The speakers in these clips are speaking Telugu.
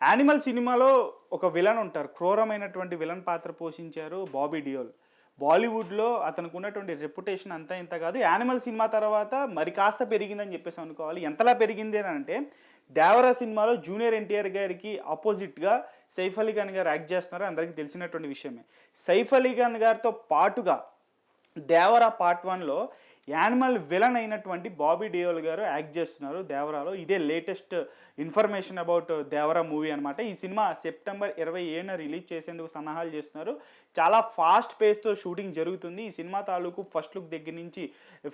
'యానిమల్' సినిమాలో ఒక విలన్ ఉంటారు. క్రూరమైనటువంటి విలన్ పాత్ర పోషించారు బాబీ డియోల్. బాలీవుడ్‌లో అతనికున్నటువంటి రెప్యుటేషన్ అంతా ఇంత కాదు. 'యానిమల్' సినిమా తర్వాత మరి కాస్త పెరిగిందని చెప్పేసి అనుకోవాలి. ఎంతలా పెరిగింది అనంటే 'దేవరా' సినిమాలో జూనియర్ ఎన్టీఆర్ గారికి అపోజిట్‌గా సైఫ్ అలీ ఖాన్ గారు యాక్ట్ చేస్తున్నారు. అందరికీ తెలిసినటువంటి విషయమే. సైఫ్ అలీ ఖాన్ గారితో పాటుగా 'దేవరా పార్ట్ 1లో' యానిమల్ విలన్ అయినటువంటి బాబీ డియోల్ గారు యాక్ట్ చేస్తున్నారు 'దేవరాలో'. ఇదే latest information about 'Devara' movie అనమాట. ఈ సినిమా సెప్టెంబర్ 27న రిలీజ్ చేసేందుకు సన్నాహాలు చేస్తున్నారు. చాలా ఫాస్ట్ పేస్‌తో షూటింగ్ జరుగుతుంది. ఈ సినిమా తాలూకు ఫస్ట్ లుక్ దగ్గర నుంచి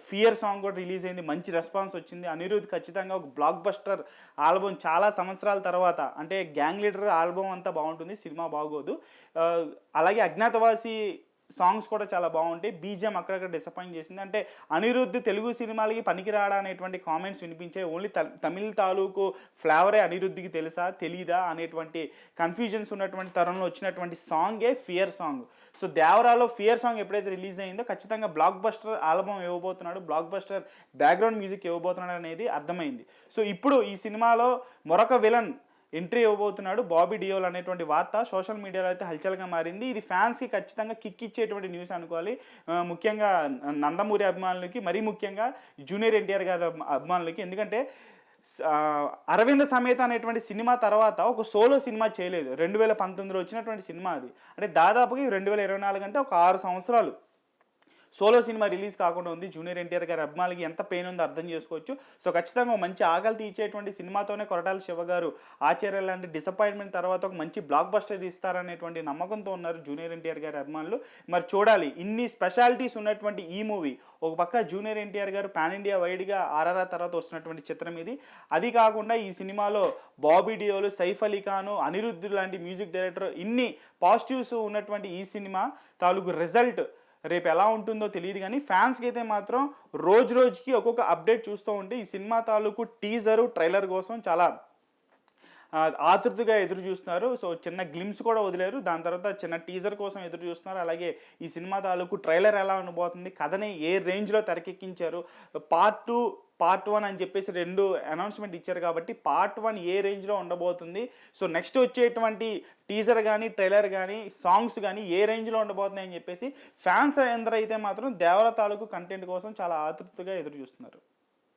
'ఫియర్' సాంగ్ కూడా రిలీజ్ అయింది. మంచి రెస్పాన్స్ వచ్చింది. అనిరుద్ ఖచ్చితంగా ఒక బ్లాక్ బస్టర్ ఆల్బమ్ చాలా సంవత్సరాల తర్వాత, అంటే 'గ్యాంగ్ లీడర్' ఆల్బమ్ అంతా బాగుంటుంది, సినిమా బాగోదు. అలాగే 'అజ్ఞాతవాసి' సాంగ్స్ కూడా చాలా బాగుంటాయి. బీజిఎం అక్కడక్కడ డిసప్పాయింట్ చేసింది. అంటే అనిరుద్ధ్ తెలుగు సినిమాలకి పనికిరాడా అనేటువంటి కామెంట్స్ వినిపించాయి. ఓన్లీ తమిళ్ తాలూకు ఫ్లేవరే అనిరుద్ధ్‌కి తెలుసా తెలీదా అనేటువంటి కన్ఫ్యూజన్స్ ఉన్నటువంటి తరంలో వచ్చినటువంటి సాంగే 'ఫియర్' సాంగ్. సో 'దేవరాలో' 'ఫియర్' సాంగ్ ఎప్పుడైతే రిలీజ్ అయిందో ఖచ్చితంగా బ్లాక్ బస్టర్ ఆల్బమ్ ఇవ్వబోతున్నాడు, బ్లాక్ బస్టర్ బ్యాక్గ్రౌండ్ మ్యూజిక్ ఇవ్వబోతున్నాడు అనేది అర్థమైంది. సో ఇప్పుడు ఈ సినిమాలో మరొక విలన్ ఎంట్రీ ఇవ్వబోతున్నాడు బాబీ డియోల్ అనేటువంటి వార్త సోషల్ మీడియాలో అయితే హల్చల్గా మారింది. ఇది ఫ్యాన్స్కి ఖచ్చితంగా కిక్ ఇచ్చేటువంటి న్యూస్ అనుకోవాలి. ముఖ్యంగా నందమూరి అభిమానులకి, మరీ ముఖ్యంగా జూనియర్ ఎన్టీఆర్ గారి అభిమానులకి. ఎందుకంటే 'అరవింద సమేత' అనేటువంటి సినిమా తర్వాత ఒక సోలో సినిమా చేయలేదు. 2019లో వచ్చినటువంటి సినిమా అది. అంటే దాదాపుగా 2024 అంటే ఒక 6 సంవత్సరాలు సోలో సినిమా రిలీజ్ కాకుండా ఉంది. జూనియర్ ఎన్టీఆర్ గారి అభిమానులకి ఎంత పెయిన్ ఉందో అర్థం చేసుకోవచ్చు. సో ఖచ్చితంగా ఒక మంచి ఆకలి తీర్చేటువంటి సినిమాతోనే కొరటాల శివ గారు ఆచార్య లాంటి డిసప్పాయింట్మెంట్ తర్వాత ఒక మంచి బ్లాక్ బస్టర్ ఇస్తారనేటువంటి నమ్మకంతో ఉన్నారు జూనియర్ ఎన్టీఆర్ గారి అభిమానులు. మరి చూడాలి, ఇన్ని స్పెషాలిటీస్ ఉన్నటువంటి ఈ మూవీ, ఒక పక్క జూనియర్ ఎన్టీఆర్ గారు పాన్ ఇండియా వైడ్గా ఆర్ఆర్ఆర్ తర్వాత వస్తున్నటువంటి చిత్రం ఇది. అది కాకుండా ఈ సినిమాలో బాబీ డియోల్, సైఫ్ అలీ ఖాన్, అనిరుద్ధ్ లాంటి మ్యూజిక్ డైరెక్టర్, ఇన్ని పాజిటివ్స్ ఉన్నటువంటి ఈ సినిమా తాలూకు రిజల్ట్ రేపు ఎలా ఉంటుందో తెలియదు. కానీ ఫ్యాన్స్కి అయితే మాత్రం రోజు రోజుకి ఒక్కొక్క అప్డేట్ చూస్తూ ఉంటే ఈ సినిమా తాలూకు టీజరు, ట్రైలర్ కోసం చాలా ఆతృతగా ఎదురు చూస్తున్నారు. సో చిన్న గ్లిమ్స్ కూడా వదిలేరు. దాని తర్వాత చిన్న టీజర్ కోసం ఎదురు చూస్తున్నారు. అలాగే ఈ సినిమా తాలూకు ట్రైలర్ ఎలా ఉండబోతుంది, కథని ఏ రేంజ్లో తెరకెక్కించారు, పార్ట్ 2 పార్ట్ 1 అని చెప్పేసి 2 అనౌన్స్మెంట్ ఇచ్చారు కాబట్టి పార్ట్ 1 ఏ రేంజ్లో ఉండబోతుంది, సో నెక్స్ట్ వచ్చేటువంటి టీజర్ కానీ, ట్రైలర్ కానీ, సాంగ్స్ కానీ ఏ రేంజ్లో ఉండబోతున్నాయి అని చెప్పేసి ఫ్యాన్స్ అందరూ అయితే మాత్రం 'దేవరా' తాలూకు కంటెంట్ కోసం చాలా ఆతృతగా ఎదురు చూస్తున్నారు.